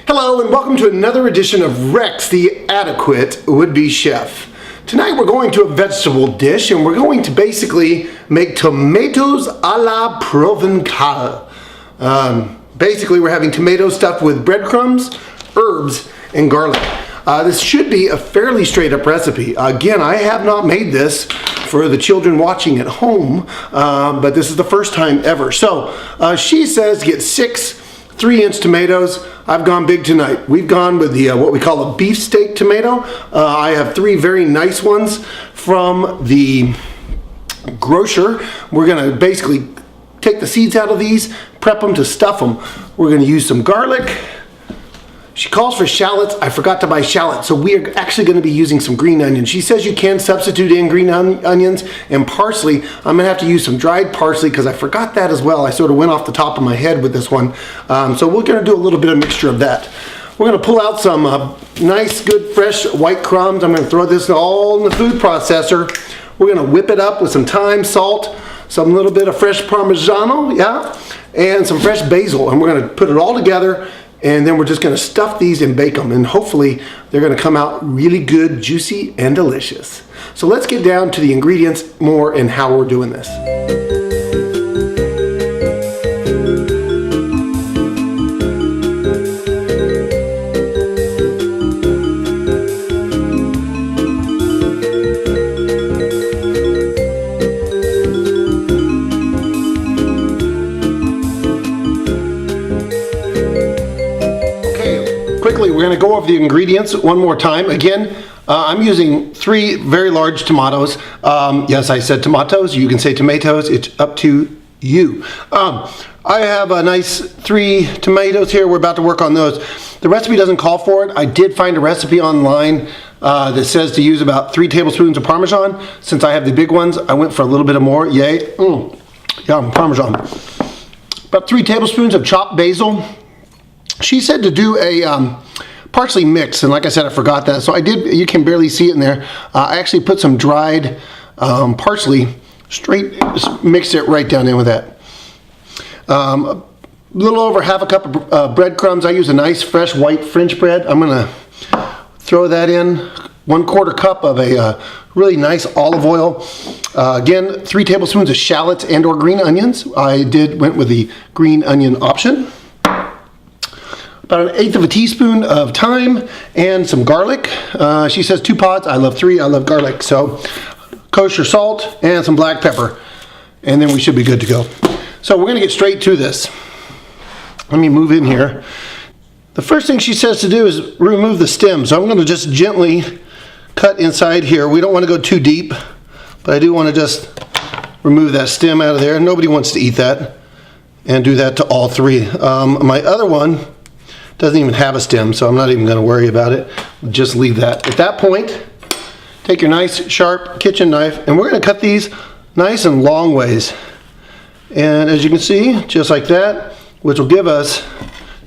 Hello and welcome to another edition of Rex, the Adequate Would-Be Chef. Tonight we're going to a vegetable dish and we're going to basically make tomatoes a la Provençale. Basically we're having tomatoes stuffed with breadcrumbs, herbs, and garlic. This should be a fairly straight up recipe. Again, I have not made this for the children watching at home, but this is the first time ever. So she says get 6 3-inch tomatoes. I've gone big tonight. We've gone with the what we call a beefsteak tomato. I have 3 very nice ones from the grocer. We're gonna basically take the seeds out of these, prep them to stuff them. We're gonna use some garlic. She calls for shallots. I forgot to buy shallots, so we are actually going to be using some green onions. She says you can substitute in green onions and parsley. I'm going to have to use some dried parsley because I forgot that as well. I sort of went off the top of my head with this one. So we're going to do a little bit of mixture of that. We're going to pull out some nice, good, fresh white crumbs. I'm going to throw this all in the food processor. We're going to whip it up with some thyme, salt, some little bit of fresh Parmigiano, yeah, and some fresh basil. And we're going to put it all together. And then we're just going to stuff these and bake them. And hopefully they're going to come out really good, juicy, and delicious. So let's get down to the ingredients more and how we're doing this. Quickly, we're going to go over the ingredients one more time. Again, I'm using 3 very large tomatoes. Yes, I said tomatoes. You can say tomatoes. It's up to you. I have a nice 3 tomatoes here. We're about to work on those. The recipe doesn't call for it. I did find a recipe online that says to use about 3 tablespoons of Parmesan. Since I have the big ones, I went for a little bit of more. Yay. Yum, Parmesan. About 3 tablespoons of chopped basil. She said to do a parsley mix, and like I said, I forgot that. So I did, you can barely see it in there. I actually put some dried parsley, straight, mixed it right down in with that. A little over half a cup of breadcrumbs. I use a nice fresh white French bread. I'm gonna throw that in. 1/4 cup of a really nice olive oil. Again, 3 tablespoons of shallots and or green onions. I went with the green onion option. About 1/8 of a teaspoon of thyme and some garlic. She says 2 pods. I love 3. I love garlic. So kosher salt and some black pepper. And then we should be good to go. So we're going to get straight to this. Let me move in here. The first thing she says to do is remove the stem. So I'm going to just gently cut inside here. We don't want to go too deep, but I do want to just remove that stem out of there. Nobody wants to eat that. And do that to all 3. My other one doesn't even have a stem, so I'm not even going to worry about it. Just leave that. At that point, take your nice sharp kitchen knife and we're going to cut these nice and long ways. And as you can see, just like that, which will give us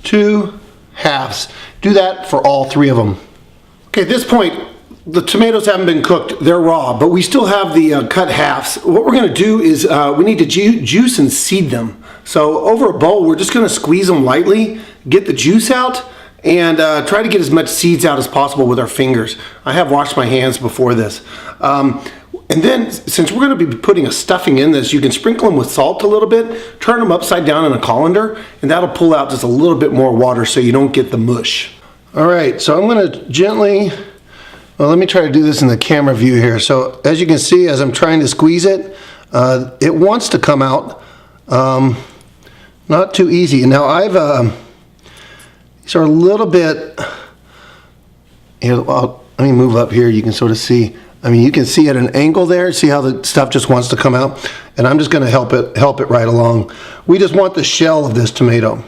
2 halves. Do that for all 3 of them. Okay, at this point, the tomatoes haven't been cooked. They're raw, but we still have the cut halves. What we're going to do is we need to juice and seed them. So over a bowl, we're just going to squeeze them lightly, get the juice out, and try to get as much seeds out as possible with our fingers. I have washed my hands before this. And then, since we're going to be putting a stuffing in this, you can sprinkle them with salt a little bit, turn them upside down in a colander, and that'll pull out just a little bit more water so you don't get the mush. All right, so I'm going to gently, well, let me try to do this in the camera view here. So as you can see, as I'm trying to squeeze it, it wants to come out. Not too easy. And now I've these are a little bit, let me move up here. You can sort of see, I mean, you can see at an angle there, see how the stuff just wants to come out. And I'm just going to help it right along. We just want the shell of this tomato.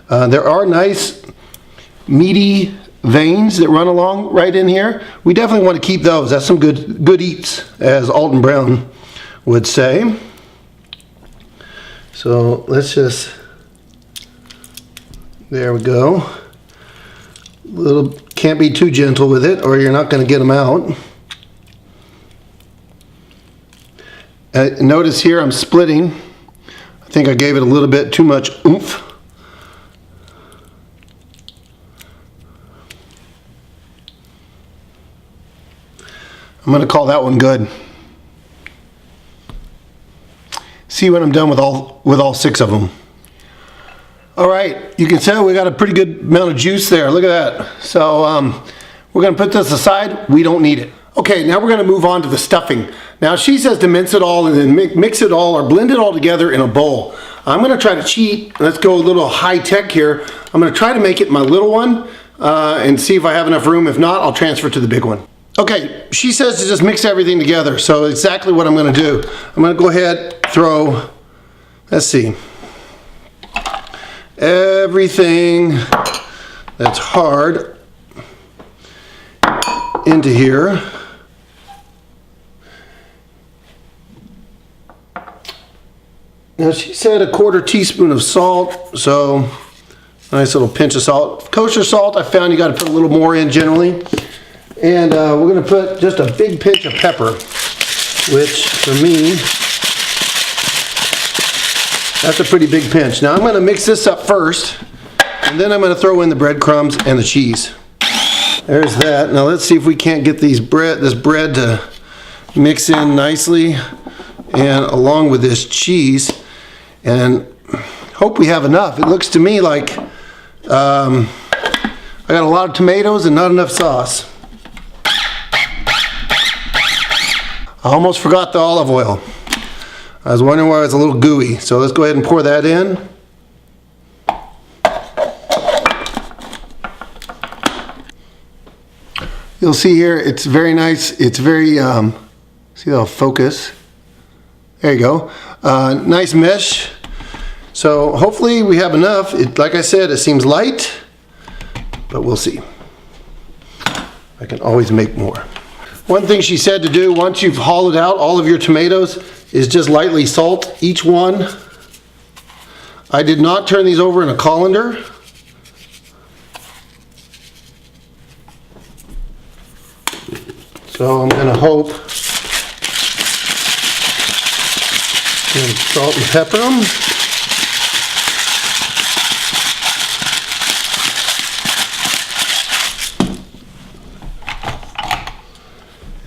There are nice meaty veins that run along right in here. We definitely want to keep those. That's some good eats, as Alton Brown would say. So let's just, there we go. Can't be too gentle with it or you're not going to get them out. Notice here I'm splitting. I think I gave it a little bit too much oomph. I'm gonna call that one good. See when I'm done with all 6 of them. All right, you can tell we got a pretty good amount of juice there. Look at that. So we're gonna put this aside. We don't need it. Okay, now we're gonna move on to the stuffing. Now she says to mince it all and then mix it all or blend it all together in a bowl. I'm gonna try to cheat. Let's go a little high tech here. I'm gonna try to make it my little one and see if I have enough room. If not, I'll transfer to the big one. Okay, she says to just mix everything together. So exactly what I'm gonna do. I'm gonna go ahead, throw, let's see, everything that's hard into here. Now she said a 1/4 teaspoon of salt, so a nice little pinch of salt. Kosher salt, I found you got to put a little more in generally. And we're going to put just a big pinch of pepper, which for me, that's a pretty big pinch. Now I'm going to mix this up first, and then I'm going to throw in the breadcrumbs and the cheese. There's that. Now let's see if we can't get this bread to mix in nicely and along with this cheese, and hope we have enough. It looks to me like I got a lot of tomatoes and not enough sauce. I almost forgot the olive oil. I was wondering why it was a little gooey. So let's go ahead and pour that in. You'll see here, it's very nice. It's very, see that'll focus. There you go. Nice mesh. So hopefully we have enough. Like I said, it seems light, but we'll see. I can always make more. One thing she said to do once you've hollowed out all of your tomatoes is just lightly salt each one. I did not turn these over in a colander. So I'm going to hope and salt and pepper them.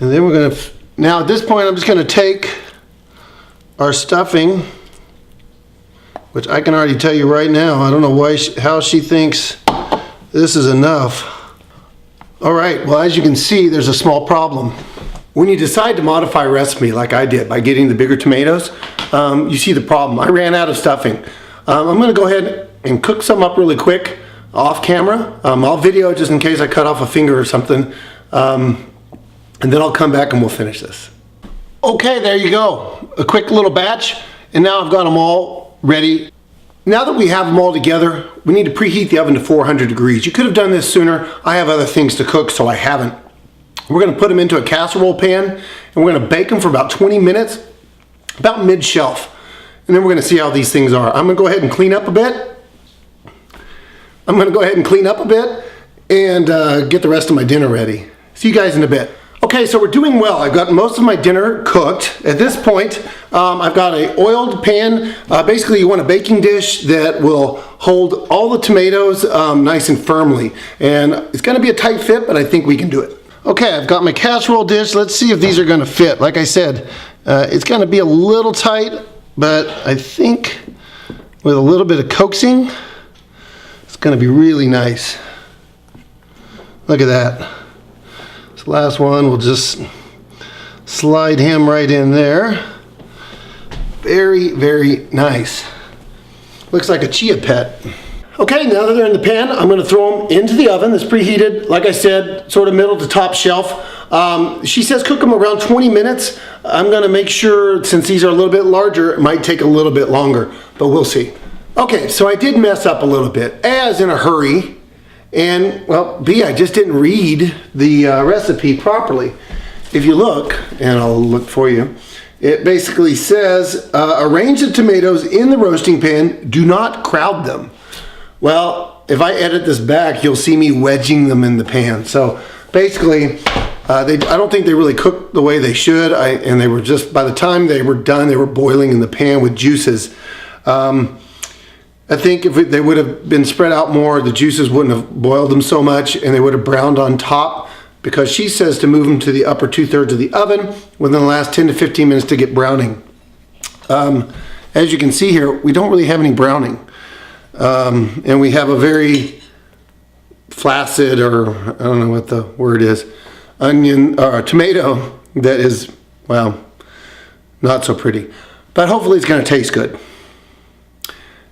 And then we're going to, now at this point I'm just going to take our stuffing, which I can already tell you right now, I don't know why how she thinks this is enough. All right, well, as you can see, there's a small problem. When you decide to modify a recipe like I did by getting the bigger tomatoes, you see the problem. I ran out of stuffing. I'm going to go ahead and cook some up really quick off camera. I'll video just in case I cut off a finger or something. And then I'll come back and we'll finish this. Okay, there you go. A quick little batch, and now I've got them all ready. Now that we have them all together, we need to preheat the oven to 400 degrees. You could have done this sooner. I have other things to cook, so I haven't. We're gonna put them into a casserole pan, and we're gonna bake them for about 20 minutes, about mid-shelf. And then we're gonna see how these things are. I'm gonna go ahead and clean up a bit. And get the rest of my dinner ready. See you guys in a bit. Okay, so we're doing well. I've got most of my dinner cooked. At this point, I've got an oiled pan. Basically, you want a baking dish that will hold all the tomatoes nice and firmly. And it's gonna be a tight fit, but I think we can do it. Okay, I've got my casserole dish. Let's see if these are gonna fit. Like I said, it's gonna be a little tight, but I think with a little bit of coaxing, it's gonna be really nice. Look at that. This last one, we'll just slide him right in there. Very, very nice. Looks like a chia pet. Okay, now that they're in the pan, I'm gonna throw them into the oven that's preheated. Like I said, sort of middle to top shelf. She says cook them around 20 minutes. I'm gonna make sure, since these are a little bit larger, it might take a little bit longer, but we'll see. Okay, so I did mess up a little bit. A, I was in a hurry. And, well, B, I just didn't read the recipe properly. If you look, and I'll look for you, it basically says, arrange the tomatoes in the roasting pan, do not crowd them. Well, if I edit this back, you'll see me wedging them in the pan. So, basically, I don't think they really cooked the way they should, and they were just, by the time they were done, they were boiling in the pan with juices. I think if they would have been spread out more, the juices wouldn't have boiled them so much, and they would have browned on top. because she says to move them to the upper 2/3 of the oven within the last 10 to 15 minutes to get browning. As you can see here, we don't really have any browning. And we have a very flaccid, or I don't know what the word is, tomato that is, well, not so pretty. But hopefully it's going to taste good.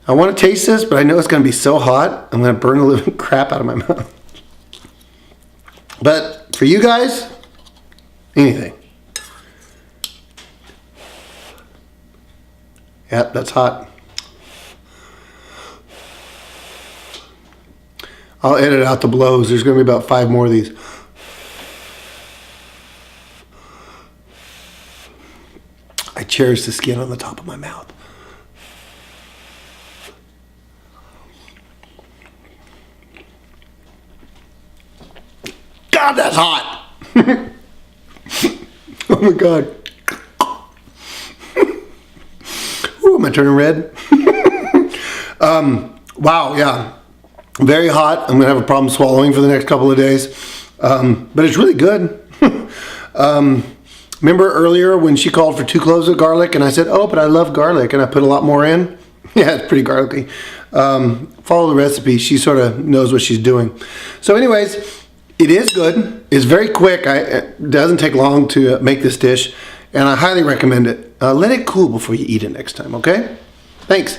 I want to taste this, but I know it's going to be so hot, I'm going to burn the living crap out of my mouth. But for you guys, anything. Yep, that's hot. I'll edit out the blows. There's going to be about 5 more of these. I cherish the skin on the top of my mouth. God, that's hot. Oh my God. Ooh, am I turning red? Wow, yeah. Very hot. I'm going to have a problem swallowing for the next couple of days. But it's really good. Remember earlier when she called for 2 cloves of garlic and I said, oh, but I love garlic, and I put a lot more in? Yeah, it's pretty garlicky. Follow the recipe. She sort of knows what she's doing. So anyways, it is good. It's very quick. It doesn't take long to make this dish, and I highly recommend it. Let it cool before you eat it next time, okay? Thanks.